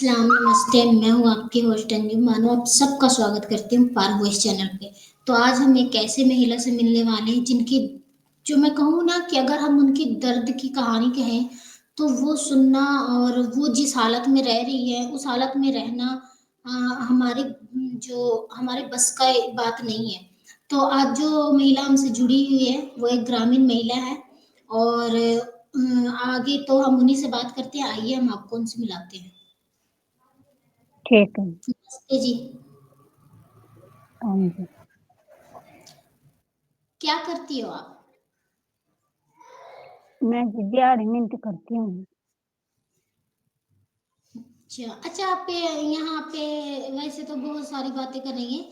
सलाम नमस्ते, मैं हूँ आपकी होस्ट अंजुम मानो। आप सबका स्वागत करती हूँ पार वॉइस चैनल पे। तो आज हम एक ऐसे महिला से मिलने वाले हैं जिनकी जो मैं कहूँ ना कि अगर हम उनकी दर्द की कहानी कहें तो वो सुनना और वो जिस हालत में रह रही है उस हालत में रहना हमारे जो हमारे बस का बात नहीं है। तो आज जो महिला हमसे जुड़ी हुई है वो एक ग्रामीण महिला है और आगे तो हम उन्हीं से बात करते हैं। आइए हम आपको उनसे मिलाते हैं। ठीक है। नमस्ते जी। हाँ जी। क्या करती हो आप? मैं जी दिहाड़ी मेहनत करती हूँ। अच्छा आप यहाँ पे वैसे तो बहुत सारी बातें कर रही हैं,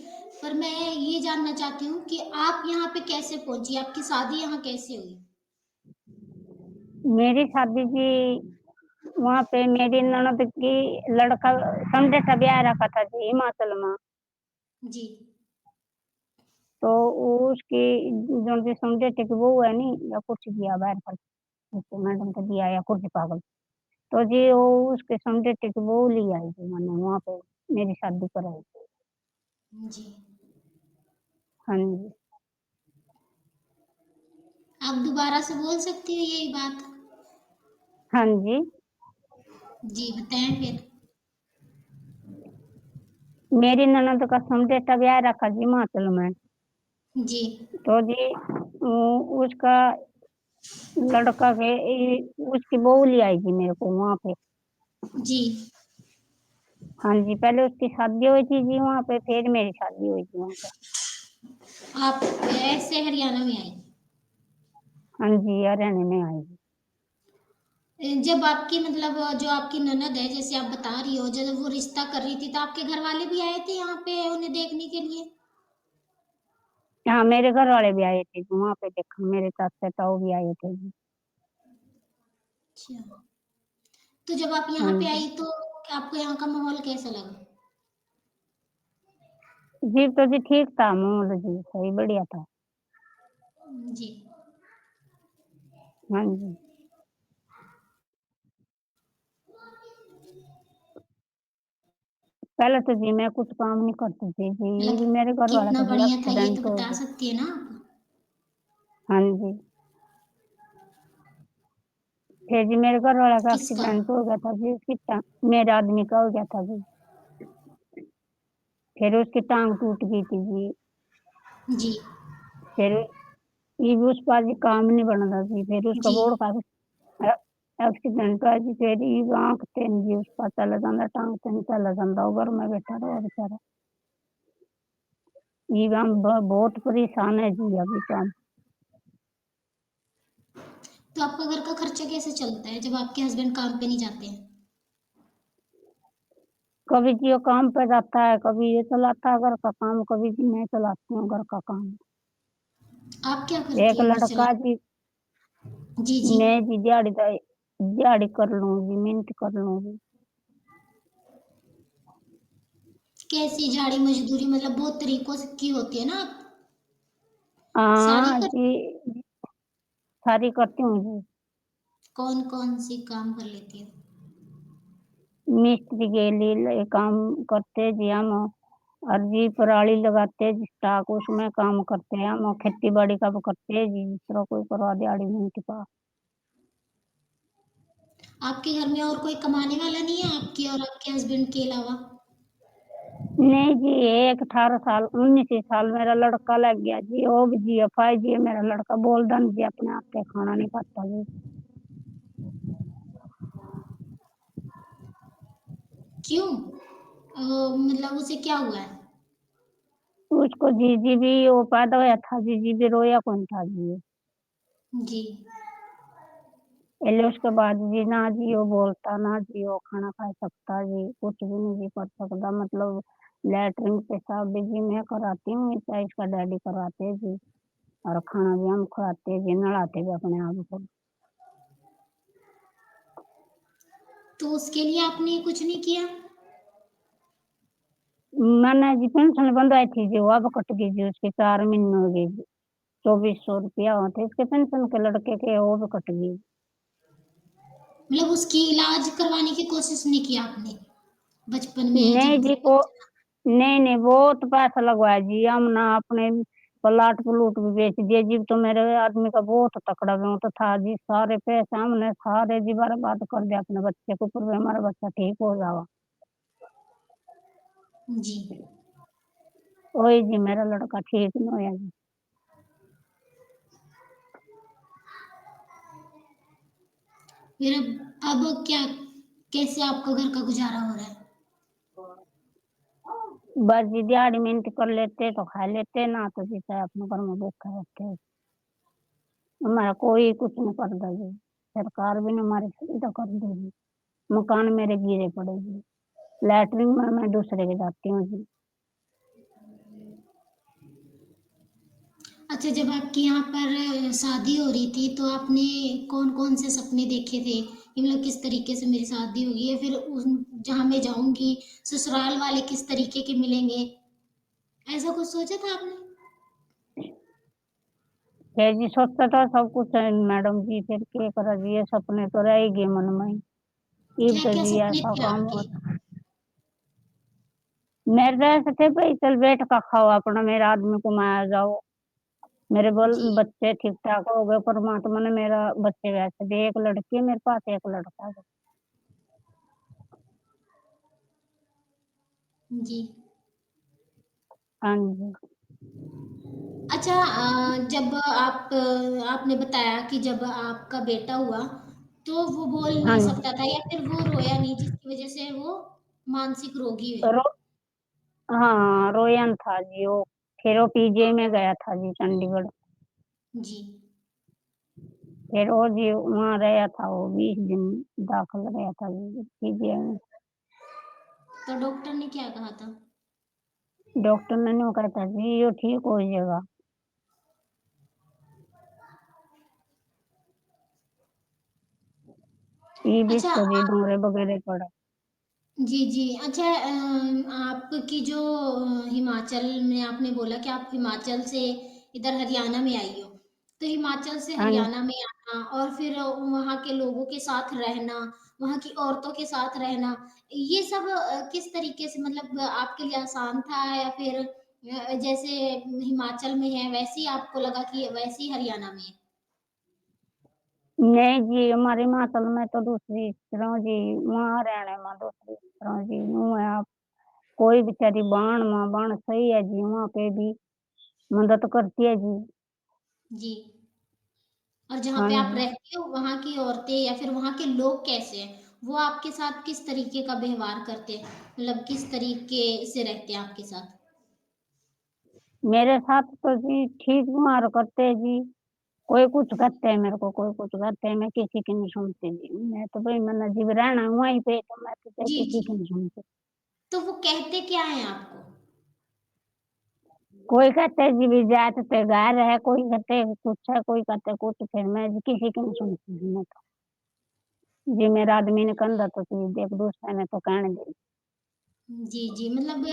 पर मैं ये जानना चाहती हूँ कि आप यहाँ पे कैसे पहुंची? आपकी शादी यहाँ कैसे हुई? मेरी शादी जी वहाँ पे मेरी ननद की लड़का समझे था ब्याह रखा था जी हिमाचल में। जी। तो उसकी जो जी समझे थे कि वो है नहीं या कुछ दिया बाहर पर उसको मैडम को दिया या कुछ पागल। तो जी वो उसके समझे थे कि वो ले आई जी मैंने वहाँ पे मेरी शादी कराई। जी। हाँ जी। आप दोबारा से बोल सकती हो यही बात? हाँ जी। जी बताएं फिर। मेरी ननद का समझे था ब्याह रखा जी हिमाचल में। जी। तो जी उसका लड़का के उसकी बहू ले आई थी मेरे को वहाँ पे। जी। हाँ जी, पहले उसकी शादी हुई थी जी वहाँ पे, फिर मेरी शादी हुई थी वहाँ पे। आप ऐसे हरियाणा में आई? हाँ जी, हरियाणा में आई थी। जब आपकी मतलब जो आपकी ननद है जैसे आप बता रही हो, जब वो रिश्ता कर रही थी तो आपके घर वाले भी आए थे यहाँ पे उन्हें देखने के लिए? हाँ, मेरे घर वाले भी आए थे जी वहाँ पे देखा, मेरे चाचा ताऊ भी आए थे जी। अच्छा। तो जब आप हाँ यहाँ पे जी। आई तो आपको यहाँ का माहौल कैसा लगा? जी तो जी ठीक था माहौल जी, सही बढ़िया था। जी। हाँ जी। पहले तो जी मैं कुछ काम नहीं करती थी जी, ये भी मतलब मेरे घर वाला कितना का जी बढ़िया था ये तो एक्सीडेंट हो बता गया। सकती है ना आप? हाँ जी। फिर जी मेरे घर वाला का किसका? एक्सीडेंट हो गया था जी, मेरे आदमी का हो गया था जी। फिर उसकी टांग टूट गई थी जी। जी। फिर ये भी उस पर जी काम नहीं बन रहा जी, फिर उसका जी। बोर्ड का एक्सीडेंट हुआ जी, फिर ये आँख तेन जी उस पर चला जाता, टांग तेन चला जाता, वो घर में बैठा रहो बेचारा। ये भी हम बहुत परेशान है जी अभी तो हम। तो आपका घर का खर्चा कैसे चलता है जब आपके हस्बैंड काम पे नहीं जाते हैं? कभी जी वो काम पे जाता है, कभी ये चलाता है घर का काम, कभी जी मैं चलाती हूँ घर का काम। आप क्या करती एक है घर चला? लड़का जी, जी। जी। मैं जी दिहाड़ी कर लूँ जी, मेहनत कर लूँ जी। कैसी झाड़ी मजदूरी मतलब बहुत तरीकों से की होती है ना? आप सारी हाँ कर? जी, सारी करती हूँ जी। कौन कौन सी काम कर लेती है? मिस्त्री के लिए काम करते जी हम, और जी पराली लगाते जी, स्टाक उसमें काम करते हैं हम, और खेती बाड़ी का भी करते हैं जी, जिस तरह कोई करवा दिहाड़ी मेहनत का। आपके घर में और कोई कमाने वाला नहीं है आपकी और आपके हस्बैंड के अलावा? नहीं जी, एक 18 साल 19 साल मेरा लड़का लग गया जी, वो भी जी अफाई जी मेरा लड़का बोलता नहीं जी, अपने आप पे खाना नहीं खाता जी। क्यों? मतलब उसे क्या हुआ है? उसको जी भी वो पैदा हुआ था जी भी रोया कौन था जी। जी। पहले उसके बाद जी ना जी वो बोलता, ना जी वो खाना खा सकता जी, कुछ भी नहीं जी कर सकता, मतलब लैटरिन पेशाब भी जी मैं कराती हूँ, ऐसा इसका डैडी करवाते हैं जी, और खाना भी हम खिलाते हैं जी, नहलाते भी अपने आप को। तो उसके लिए आपने कुछ नहीं किया? मैंने जी पेंशन बंधवाई थी जी, वो अब कट गई जी, उसके 4 महीने हो गए जी, 2400 रुपया होते इसके पेंशन के लड़के के, वो भी कट गई। मतलब उसकी इलाज करवाने की कोशिश नहीं की आपने? बचपन में नहीं जब जी, को नहीं नहीं, बहुत पैसा लगवाया जी, हम ना अपने प्लाट प्लूट भी बेच दिए जी। तो मेरे आदमी का बहुत तकड़ा गाँव तो था जी, सारे पैसे हमने सारे जी बर्बाद कर दिया अपने बच्चे को ऊपर, हमारा बच्चा ठीक हो जावा। जी। वही जी, मेरा लड़का ठीक नहीं होया जी। फिर अब क्या, कैसे आपका घर का गुजारा हो रहा है? बस जी दिहाड़ी मेहनत कर लेते तो खा लेते, ना तो जी चाहे अपने घर में भूखे रहते। हमारा कोई कुछ नहीं करता जी, सरकार भी नहीं हमारी सुविधा कर देगी। मकान मेरे गिरे पड़े जी, लैटरिन में मैं दूसरे के जाती हूँ जी। अच्छा, जब आपके यहाँ पर शादी हो रही थी तो आपने कौन-कौन से सपने देखे थे? कि मतलब किस तरीके से मेरी शादी होगी, या फिर उस जहाँ मैं जाऊँगी ससुराल वाले किस तरीके के मिलेंगे? ऐसा कुछ सोचा था आपने? है जी, सोचता था सब कुछ है मैडम जी, फिर क्या करा जी, ये सपने तो रह ही गए मन में ही। इब तो क्या-क्या जी सपने ऐसा थे काम आपके? हुआ था। मेरे ऐसे थे भाई, चल बेट का खाओ अपना, मेरा आदमी को माया जाओ, मेरे जी। बच्चे ठीक ठाक हो गए, परमात्मा ने मेरा बच्चे वैसे भी, एक लड़की है मेरे पास, एक लड़का है। जी। हाँ जी। अच्छा, जब आपने बताया कि जब आपका बेटा हुआ, तो वो बोल हाँ नहीं जी। सकता था या फिर वो रोया नहीं जिसकी वज़ह से वो मानसिक रोगी है? रो हाँ, रोयन था जी वो, फिर वो पीजीआई में गया था जी चंडीगढ़। जी। फिर वो जी वहाँ रहा था, वो 20 दिन दाखिल रहा था जी पीजीआई में। तो डॉक्टर ने क्या कहा था? डॉक्टर ने नो कहा था जी यो ठीक हो जाएगा। ये भी अच्छा, इसको जी दौरे वगैरह पड़ा। जी, जी। अच्छा, आपकी जो हिमाचल में आपने बोला कि आप हिमाचल से इधर हरियाणा में आई हो। तो हिमाचल से हाँ जी। हरियाणा में आना और फिर वहाँ के लोगों के साथ रहना, वहाँ की औरतों के साथ रहना, ये सब किस तरीके से, मतलब आपके लिए आसान था या फिर जैसे हिमाचल में है वैसे ही आपको लगा कि वैसे ही हरियाणा में है? नहीं जी, हमारे हिमाचल में तो दूसरी तरह जी, वहाँ हरियाणा में दूसरी तरह जी, यूँ है आप कोई बेचारी बाण माँ बाण सही है जी, वहाँ पे भी मदद करती है जी। जी। और जहाँ हाँ पे आप जी। रहती हो वहाँ की औरतें या फिर वहाँ के लोग कैसे हैं? वो आपके साथ किस तरीके का व्यवहार करते हैं? मतलब किस तरीके से रहते हैं आपके साथ? मेरे साथ तो जी ठीक व्यवहार करते हैं जी, कोई कुछ कहते हैं मेरे को, कोई कुछ कहते हैं, मैं किसी की नहीं सुनती जी, मैं तो भाई मैंने जीव रहना वहीं पे, तो मैं तो चाहे जी, किसी जी। की नहीं सुनती। तो वो कहते क्या हैं आपको? कोई कहते हैं जी भी जात पे गाय है, कोई कहते हैं कुछ है, कोई कहते हैं कुछ, फिर मैं जी किसी की नहीं सुनती जी, मैं तो जी मेरा आदमी ने कंधा तो जी एक दूसरे ने तो कहने दे। जी, जी। मतलब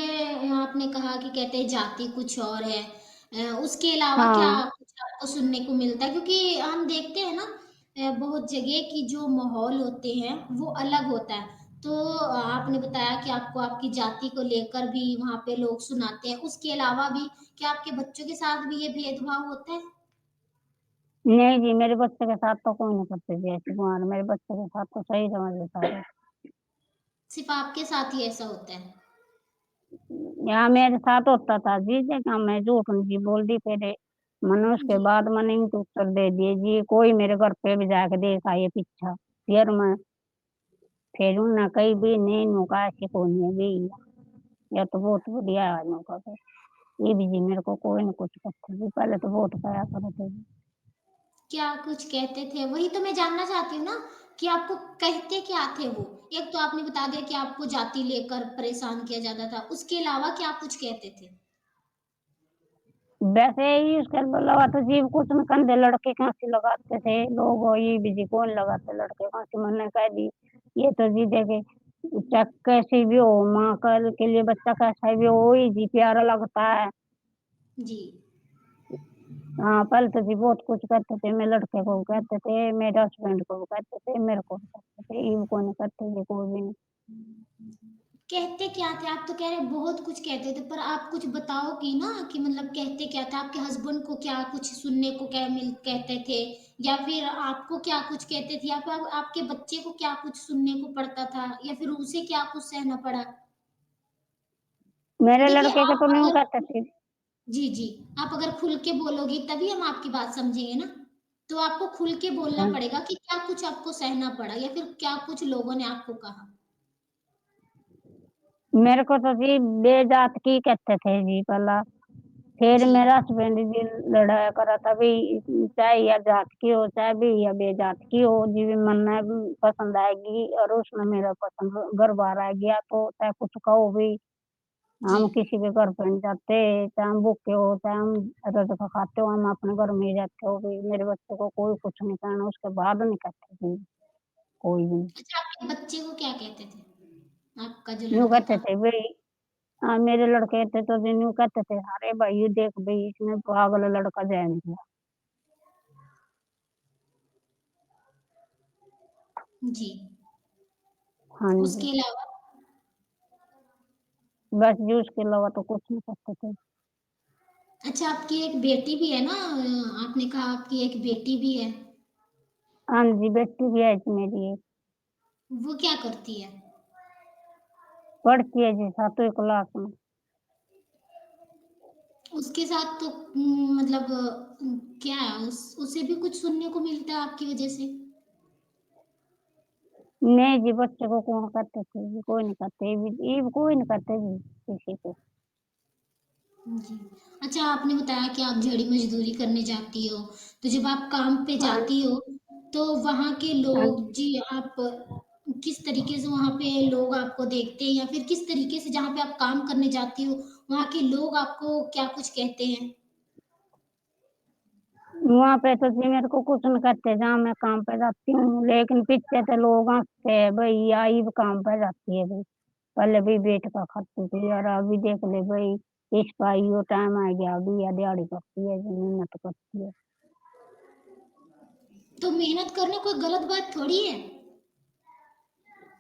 आपने कहा कि कहते हैं जाति कुछ और है। उसके अलावा क्या हाँ। कुछ आपको सुनने को मिलता है? क्योंकि हम देखते हैं ना, बहुत जगह की जो माहौल होते हैं वो अलग होता है। तो आपने बताया कि आपको आपकी जाति को लेकर भी वहाँ पे लोग सुनाते हैं। उसके अलावा भी क्या आपके बच्चों के साथ भी ये भेदभाव होता है? नहीं जी, मेरे बच्चे के साथ तो कोई नहीं करते जी ऐसे गुमान, मेरे बच्चे के साथ तो सही समझ सारे। सिर्फ़ आपके साथ ही ऐसा होता है? यहाँ मेरे साथ होता था जी, जगह मैं झूठ नहीं जी बोल दी, फिर मैंने उसके जी। बाद मैंने इनको उत्तर दे दिए जी, कोई मेरे घर पे भी जाके देखा ये पीछा, फिर मैं फिर उन्हें कही भी नहीं नुका ऐसी कोई नहीं भी, या तो बहुत बढ़िया है नुका तो ये भी जी मेरे को कोई न कुछ करते जी, पहले तो बहुत पाया करते जी। क्या कुछ कहते थे? वही तो मैं जानना चाहती हूँ ना, कि आपको कहते क्या थे वो? एक तो आपने बता दिया कि आपको जाति लेकर परेशान किया जाता था, उसके अलावा क्या कुछ कहते थे? वैसे ही उसके अलावा तो जी कुछ न कंधे लड़के फांसी लगाते थे लोग, ये भी जी कौन लगाते लड़के फांसी, मैंने कह दी ये तो जी देखे चाहे कैसी भी हो, माँ के लिए बच्चा कैसा भी हो, वही जी प्यारा लगता है। जी। हाँ, पहले तो जी बहुत कुछ कहते थे, मैं लड़के को भी कहते थे, मेरे हस्बैंड को भी कहते थे, मेरे को भी कहते थे, ये को नहीं कहते जी कोई भी नहीं। कहते क्या थे? आप तो कह रहे बहुत कुछ कहते थे, पर आप कुछ बताओगी ना कि मतलब कहते क्या थे? आपके हस्बैंड को क्या कुछ सुनने को क्या मिल कहते थे? या फिर आपको क्या कुछ कहते थे? या फिर आपके बच्चे को क्या कुछ सुनने को पड़ता था? या फिर उसे क्या कुछ सहना पड़ा? मेरे देखिए लड़के के आप तो नहीं अगर कहते थे। जी, जी। आप अगर खुल के बोलोगी तभी हम आपकी बात समझेंगे ना। तो आपको खुल के बोलना हाँ, पड़ेगा कि क्या कुछ आपको सहना पड़ा या फिर क्या कुछ लोगों ने आपको कहा? मेरे को तो जी बेजात की कहते थे जी पहला। फिर जी, मेरा हस्बैंड जी लड़ाया करा था भी, चाहे या जात की हो चाहे भी या बेजात की हो, जी भी मन में पसंद आएगी और उसमें मेरा पसंद घर बार आ गया तो चाहे कुछ कहो भी। जी। हम किसी के घर पे नहीं जाते, चाहे हम भूखे हो चाहे हम रज का खाते हो, हम अपने घर में ही रहते हो भी। मेरे बच्चे को कोई कुछ नहीं कहना, उसके बाद नहीं कहते जी कोई भी। अच्छा आपके बच्चे को क्या कहते थे? आपका जो यूं लड़का कहते था? थे भाई। हाँ, मेरे लड़के थे तो जी यूं कहते थे, अरे भाई ये देख भाई इसने पागल लड़का जैन किया। जी। हाँ जी। उसके अलावा बस जी उसके अलावा तो कुछ नहीं करते थे। अच्छा आपकी एक बेटी भी है ना? आपने कहा आपकी एक बेटी भी है। हाँ जी, बेटी भी है जी मेरी एक। वो क्या करती है? पढ़ती है जी 7वीं क्लास में। उसके साथ तो मतलब क्या है उसे भी कुछ सुनने को मिलता है आपकी वजह से? नहीं जी, बच्चे को कौन करते थे जी, कोई नहीं करते ये कोई नहीं करते जी किसी को। जी। अच्छा आपने बताया कि आप दिहाड़ी मज़दूरी करने जाती हो, तो जब आप काम पे हाँ। जाती हो, तो वहाँ के हाँ, लोग जी आप किस तरीके से वहाँ पे लोग आपको देखते हैं या फिर किस तरीके से जहाँ पे आप काम करने जाती हो, वहाँ के लोग आपको क्या कुछ कहते हैं? वहाँ पे तो जी मेरे को कुछ नहीं करते जहाँ मैं काम पे जाती हूँ, लेकिन पीछे से लोग हंसते हैं, भाई आई भी काम पे जाती है भाई। पहले भी पेट का खाती थी और अभी देख ले भाई, इसका यो टाइम आ गया, अभी या दिहाड़ी करती है जी, मेहनत करती है। तो मेहनत करना कोई गलत बात थोड़ी है।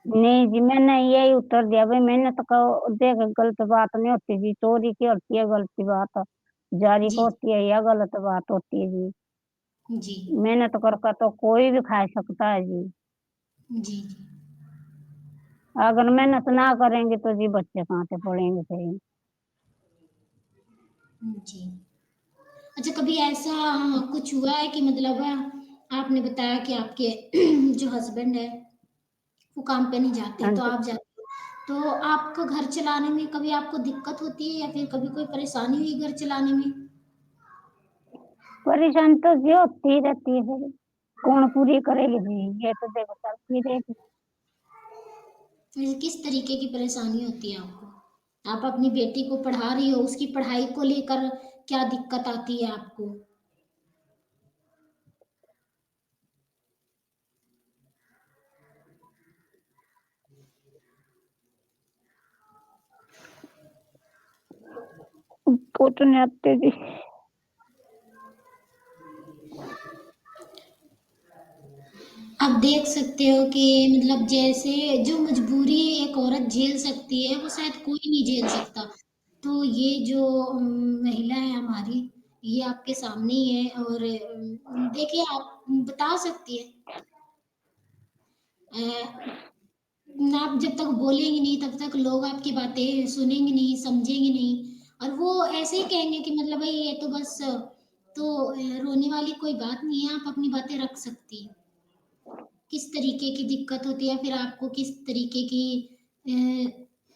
नहीं जी, मैंने यही उत्तर दिया भाई, मेहनत का देख गलत बात नहीं होती जी, चोरी की होती है गलती बात, जारी को जी, होती है या गलत बात होती है जी। जी, मेहनत करके तो कोई भी खा सकता है जी। जी, जी, अगर मेहनत ना करेंगे तो जी बच्चे कहाँ से पढ़ेंगे सही। जी। अच्छा कभी ऐसा कुछ हुआ है कि मतलब आपने बताया कि आपके जो हस्बैंड है वो काम पे नहीं जाते हाँ तो जी। आप जाते हो तो आपको घर चलाने में कभी आपको दिक्कत होती है या फिर कभी कोई परेशानी हुई घर चलाने में? परेशानी तो जी होती ही रहती है फिर, कौन पूरी करेगी जी, ये तो देखो चलती रहेगी। जैसे किस तरीके की परेशानी होती है आपको? आप अपनी बेटी को पढ़ा रही हो, उसकी पढ़ाई को लेकर क्या दिक्कत आती है आपको? कुछ नहीं आते जी। आप देख सकते हो कि मतलब जैसे जो मजबूरी एक औरत झेल सकती है वो शायद कोई नहीं झेल सकता। तो ये जो महिला है हमारी ये आपके सामने ही है और देखिए आप बता सकती है आप जब तक बोलेंगे नहीं तब तक लोग आपकी बातें सुनेंगे नहीं समझेंगे नहीं और वो ऐसे ही कहेंगे कि मतलब भाई ये तो बस तो रोने वाली कोई बात नहीं है आप अपनी बातें रख सकती है। किस तरीके की दिक्कत होती है फिर आपको किस तरीके की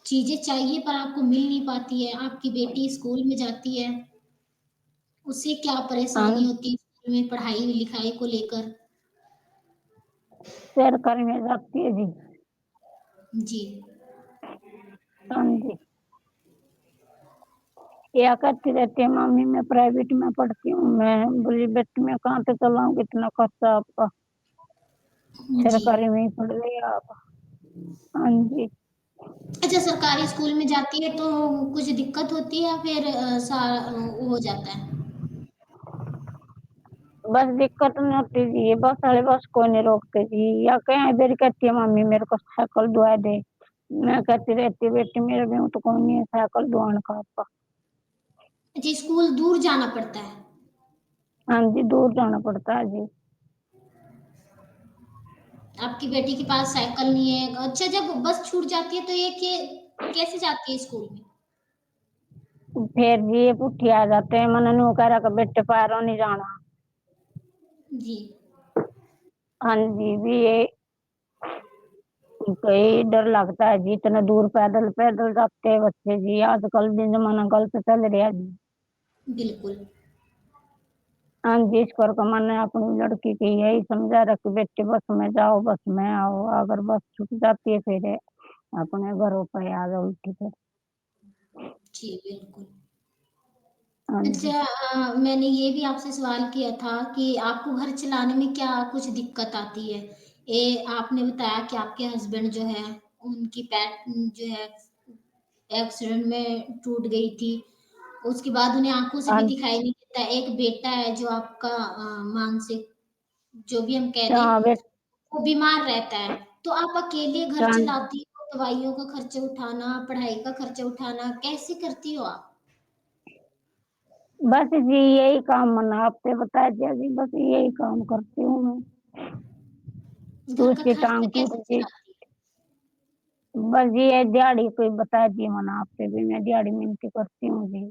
चीज़ें चाहिए पर आपको मिल नहीं पाती है। आपकी बेटी स्कूल में जाती है, उसे क्या परेशानी हम होती है स्कूल में पढ़ाई-लिखाई को लेकर? सरकारी में जाती है जी। जी, हाँ जी। या करती रहती है, मम्मी मैं प्राइवेट में पढ़ती हूँ, मैं बोली बेटी मैं कहाँ से चलाऊंगी इतना खर्चा आपका, जी। सरकारी में ही पढ़ लिया आप। हाँ जी। अच्छा सरकारी स्कूल में जाती है तो कुछ दिक्कत होती है या फिर वो हो जाता है? बस दिक्कत नहीं होती जी, ये बस वाले बस कोई नहीं रोकते जी, या कहीं इधर कहती है मम्मी मेरे को साइकिल दुआ दे, मैं कहती रहती बेटी मेरे भी तो कोई नहीं है साइकिल दुआन का आपका। जी, स्कूल दूर जाना पड़ता है। हाँ जी, दूर जाना पड़ता है जी। आपकी बेटी के पास साइकिल नहीं है। अच्छा, जब बस छूट जाती है तो ये कैसे जाती है स्कूल में? फिर जी ये पुट्ठी आ जाते हैं, मैंने न्यू कह रहा बेटे पैरों नहीं जाना। जी। हाँ जी, भी ये कई डर लगता है जी, इतने दूर पैदल पैदल जाते हैं बच्चे जी, आजकल दिन जमाना गलत चल रहा है जी। बिल्कुल। हाँ जी, इस करके मैंने अपनी लड़की की यही समझा रहा कि बेटे बस में जाओ बस में आओ, अगर बस छूट जाती है फिर अपने घरों पे आ जाओ उठी फिर। जी, बिल्कुल। हाँ जी। अच्छा, मैंने ये भी आपसे सवाल किया था कि आपको घर चलाने में क्या कुछ दिक्कत आती है? आपने बताया कि आपके हस्बैंड जो है, उनकी पैर जो है एक्सीडेंट में टूट गई थी। उसके बाद उन्हें आँखों से हाँ भी जी। दिखाई नहीं देता। एक बेटा है जो आपका मानसिक जो भी हम कह दें, हाँ वो बीमार रहता है। तो आप अकेले घर हाँ जी। चलाती हो, दवाइयों का खर्चा उठाना, पढ़ाई का खर्चा उठाना, कैसे करती हो आप? बस जी यही काम मना आपसे बता दिया जी, बस यही काम करती हूँ मैं। तो घर का उसकी खर्चा टांग टूट कैसे गई। चलाती है? बस ये दिहाड़ी कोई बता दी मना आपसे भी, मैं दिहाड़ी मिनती करती हूँ जी।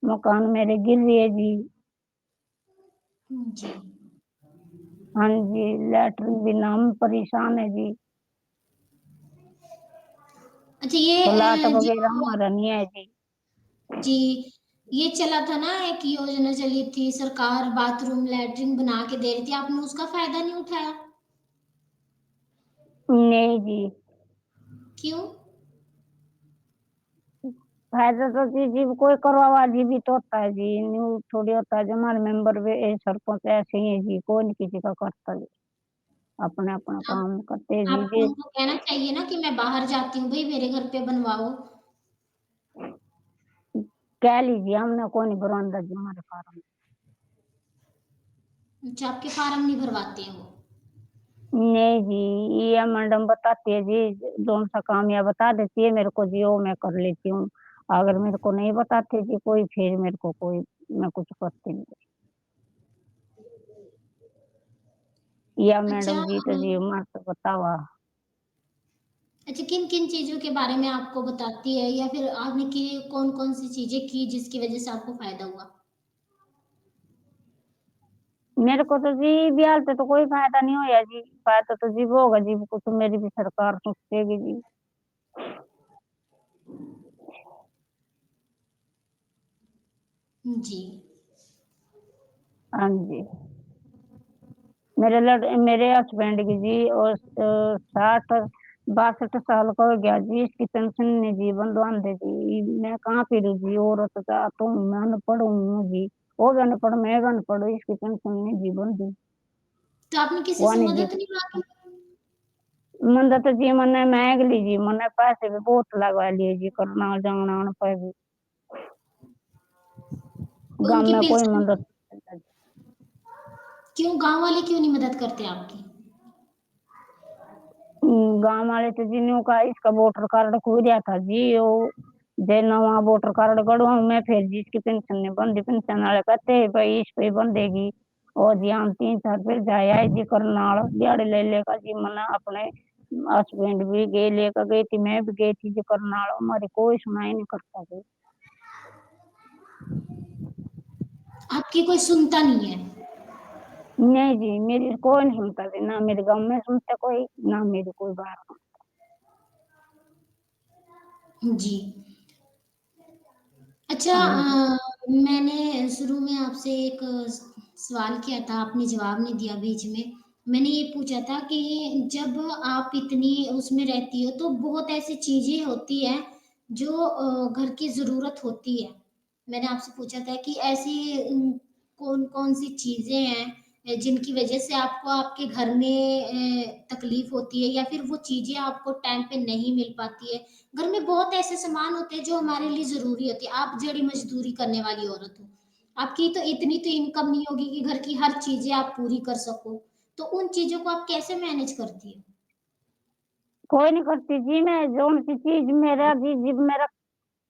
मकान मेरे गिर रही है जी। जी। हाँ जी, लैट्रिन बिना हम परेशान है जी। अच्छा, ये प्लाट वगैरह जो हमारा नहीं है जी। जी, ये चला था ना, एक योजना चली थी, सरकार बाथरूम, लैट्रिन बना के दे रही थी, आपने उसका फ़ायदा नहीं उठाया? नहीं जी। क्यों? फायदा तो जी कोई करवा जी भी तो होता है जी, न्यू थोड़ी होता है जो हमारे मेंबर भी सरपंच ऐसे ही है जी, कोई नहीं किसी का करता जी, अपने अपना आप काम करते हैं जी आपको जी। उनको कहना चाहिए ना कि मैं बाहर जाती हूँ भई, मेरे घर पे बनवाओ। कह लीजिए हमने कोई नहीं भरवांदा जी हमारे फार्म। अच्छा, आपके फार्म नहीं भरवाते हैं वो। नहीं जी, ये मैडम बताती है जी, जोन सा काम या बता देती है मेरे को जी, वो मैं कर लेती हूँ। अगर मेरे को नहीं बताते जी कोई, फिर मेरे को कोई मैं कुछ करती नहीं। या अच्छा, मैडम जी तो जी मत बतावा। अच्छा, किन-किन चीज़ों के बारे में आपको बताती है, या फिर आपने की कौन-कौन सी चीज़ें की जिसकी वज़ह से आपको फ़ायदा हुआ? मेरे को तो जी ब्याज से तो कोई फायदा नहीं होया जी, फायदा तो जी वो होगा जी, कुछ मेरी भी सरकार सोचेगी जी। जी। हाँ जी। मेरे हस्बैंड की जी और 60-62 का हो गया जी, इसकी पेंशन नहीं जी बंधवांदे जी, मैं कहाँ फिरूँ जी, औरत जात हूँ, मैं अनपढ़ हूँ जी, वो भी अनपढ़ मैं भी अनपढ़ हूँ, इसकी पेंशन नहीं जी बंधी। तो आपने किसी वो से नहीं जी मदद नहीं माँगी? मदद जी मैंने मांग ली जी, मैंने पैसे भी बहुत लगवा लिए जी, करना जाना पे भी। गाँव उनकी में कोई पेंशन मदद क्यों, गाँव वाले क्यों नहीं मदद करते आपकी? गाँव वाले तो जिन्हों का इसका वोटर कार्ड खो गया था जी, वो जे नवा वोटर कार्ड कढ़वाऊं मैं फिर जी इसकी पेंशन नहीं बनती, पेंशन वाले कहते हैं भाई इस पे बंधेगी। और जी हम 3 साल फिर जाया है जी करनाल दिहाड़ी ले लेकर जी, मैंने अपने हस्बैंड भी गए लेकर गई थी, मैं भी गई थी जी करनाल, हमारी कोई सुनाई नहीं करता जी। आपकी कोई सुनता नहीं है। नहीं जी मेरी कोई नहीं सुनता जी, ना मेरे गाँव में सुनता कोई, ना मेरी कोई बात। जी। अच्छा, हाँ जी। मैंने शुरू में आपसे एक सवाल किया था, आपने जवाब नहीं दिया बीच में। मैंने ये पूछा था कि जब आप इतनी उसमें रहती हो, तो बहुत ऐसी चीज़ें होती हैं जो घर की ज़रूरत होती है। मैंने आपसे पूछा था कि ऐसी कौन-कौन सी चीज़ें हैं जिनकी वज़ह से आपको आपके घर में तकलीफ़ होती है, या फिर वो चीज़ें आपको टाइम पे नहीं मिल पाती है। घर में बहुत ऐसे सामान होते हैं जो हमारे लिए ज़रूरी होती है। आप जड़ी मज़दूरी करने वाली औरत हो। आपकी तो इतनी तो इनकम नहीं होगी कि घर की हर चीज़ें आप पूरी कर सको। तो उन चीज़ों को आप कैसे मैनेज करती हो? कोई नहीं करती जी, मैं जौन सी चीज़ मेरा जी जब मेरा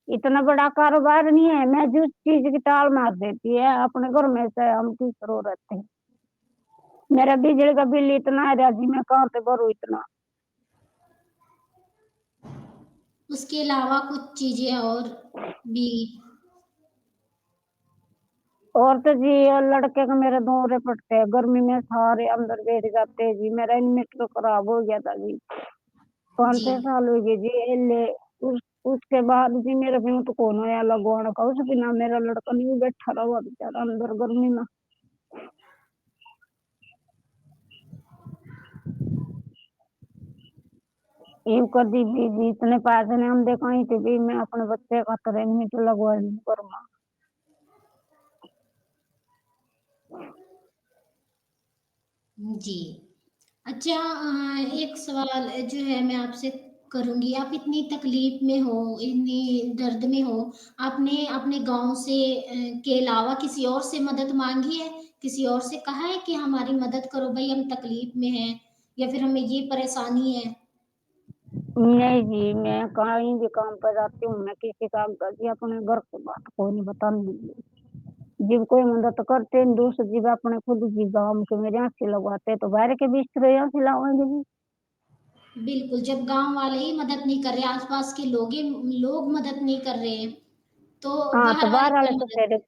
इतना बड़ा कारोबार नहीं है, मैं जिस चीज़ की टाल मार देती है, अपने घर में से हम किस रो रहते हैं। मेरा बिजली का बिल इतना आ रहा जी, मैं कहाँ से भरूँ इतना? उसके अलावा कुछ चीज़ें और भी? और तो जी और लड़के का मेरे दौरे पड़ते हैं, गर्मी में सारे अंदर बैठ जाते हैं जी, मेरा इन्वर्टर खराब हो गया था जी, जी। 5-6 साल हो गए जी ले उस उसके बाद जी मेरे बिना तो कौन होया लगवाने का, उस बिना मेरा लड़का नहीं बैठा रहा बेचारा अंदर गर्मी में। यूँ कर दी जी इतने पैसे नहीं हम दे कहीं थे जी, मैं अपने बच्चे का तो इन्वर्टर लगवा लूँ करूँगा। जी। अच्छा, एक सवाल जो है मैं आपसे करूँगी, आप इतनी तकलीफ़ में हो, इतनी दर्द में हो, आपने अपने गाँव से के अलावा किसी और से मदद माँगी है? किसी और से कहा है कि हमारी मदद करो भई हम तकलीफ़ में हैं या फिर हमें ये परेशानी है? नहीं जी, मैं कहीं भी काम पे जाती हूँ, मैं किसी काम का जी अपने घर की बात कोई नहीं बताऊँगी। जब कोई मदद करते हैं दूसरी जगह अपने खुद की गाँव के मेरे यहाँ से लगवाते हैं तो बाहर के बिस्तर यहाँ से लावाएँगे जी। बिल्कुल, जब गाँव वाले ही मदद नहीं कर रहे, आस-पास के लोग मदद नहीं कर रहे हैं, तो हाँ, तो बाहर वाले बाहर वाले क्या तो मदद फिर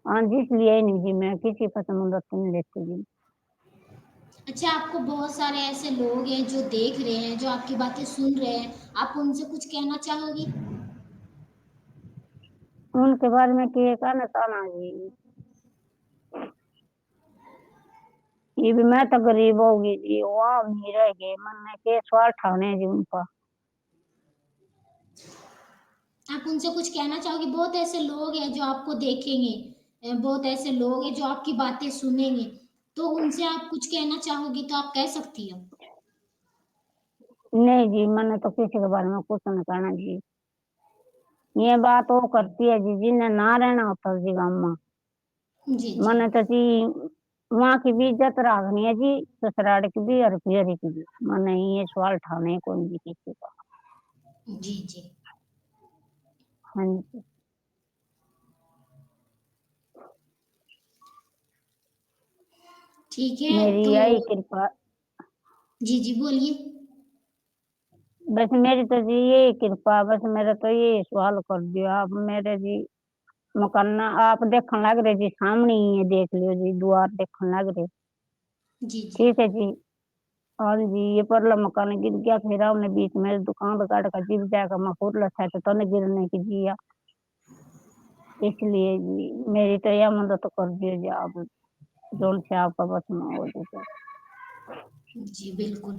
हाँ जी, इसलिए ही नहीं जी मैं किसी का तो मदद तो नहीं लेती जी। अच्छा, आपको बहुत सारे ऐसे लोग हैं जो देख रहे हैं, जो आपकी बातें सुन रहे हैं, आप उनसे कुछ कहना चाहोगी? उनके बारे में क्या कहना चाहना जी। ये भी मैं तो गरीब होगी जी, वो अमीर है के मन के सवाल ठाने जी उनका। आप उनसे कुछ कहना चाहोगी? बहुत ऐसे लोग हैं जो आपको देखेंगे, बहुत ऐसे लोग हैं जो आपकी बातें सुनेंगे, तो उनसे आप कुछ कहना चाहोगी तो आप कह सकती हो। नहीं जी, मैंने तो किसी के बारे में कुछ नहीं कहना जी। ये बात वो करती है जी जिन्हें ना रहना होता जी गाँव में। जी, जी। मैंने तो जी वहाँ की भी इज्जत रखनी है जी, ससुराल की भी और पियरी की भी। मैंने ये सवाल उठाने हैं कोई भी किसी का। जी, जी। हाँ जी, ठीक है, मेरी तो यही कृपा जी, जी, बोलिए। बस मेरी तो जी यही कृपा बस मेरा तो ये सवाल कर दियो आप मेरे जी मकान आप देखने लग रहे जी सामने ही है देख लियो जी द्वार देखने लग रहे। जी, जी। ठीक है जी। हाँ जी, ये परला मकान गिर गया फिर हमने बीच में दुकान काट का जीव जाएगा मफूर लसा तो तने गिरने की जिया। इसलिए जी मेरी तो यह मदद कर दियो जी आप जोन से आपका बस में हो जी तो। जी, बिल्कुल।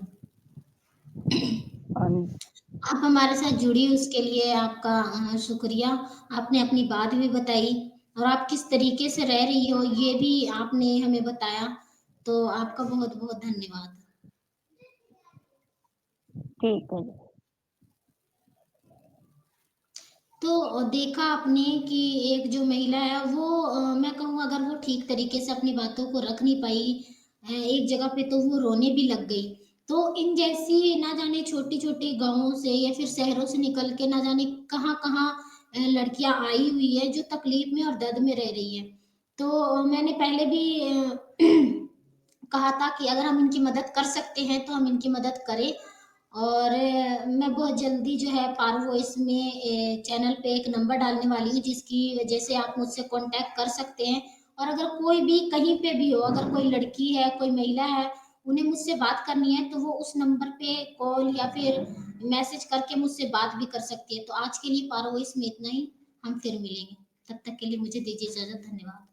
हाँ जी, आप हमारे साथ जुड़ी उसके लिए आपका शुक्रिया। आपने अपनी बात भी बताई और आप किस तरीके से रह रही हो ये भी आपने हमें बताया, तो आपका बहुत-बहुत धन्यवाद। ठीक है जी। तो देखा आपने कि एक जो महिला है वो मैं कहूँ अगर वो ठीक तरीके से अपनी बातों को रख नहीं पाई, एक जगह पे तो वो रोने भी लग गई। तो इन जैसी ना जाने छोटी-छोटी गाँवों से या फिर शहरों से निकल के ना जाने कहाँ-कहाँ लड़कियाँ आई हुई है जो तकलीफ़ में और दर्द में रह रही हैं। तो मैंने पहले भी कहा था कि अगर हम इनकी मदद कर सकते हैं तो हम इनकी मदद करें और मैं बहुत जल्दी जो है पारो वॉइस में चैनल पे एक नंबर डालने वाली हूँ जिसकी वजह से आप मुझसे कांटेक्ट कर सकते हैं और अगर कोई भी कहीं पे भी हो, अगर कोई लड़की है, कोई महिला है, उन्हें मुझसे बात करनी है तो वो उस नंबर पे कॉल या फिर मैसेज करके मुझसे बात भी कर सकती है। तो आज के लिए पारो वॉइस में इतना ही, हम फिर मिलेंगे। तब तक के लिए मुझे दीजिए इजाज़त। धन्यवाद।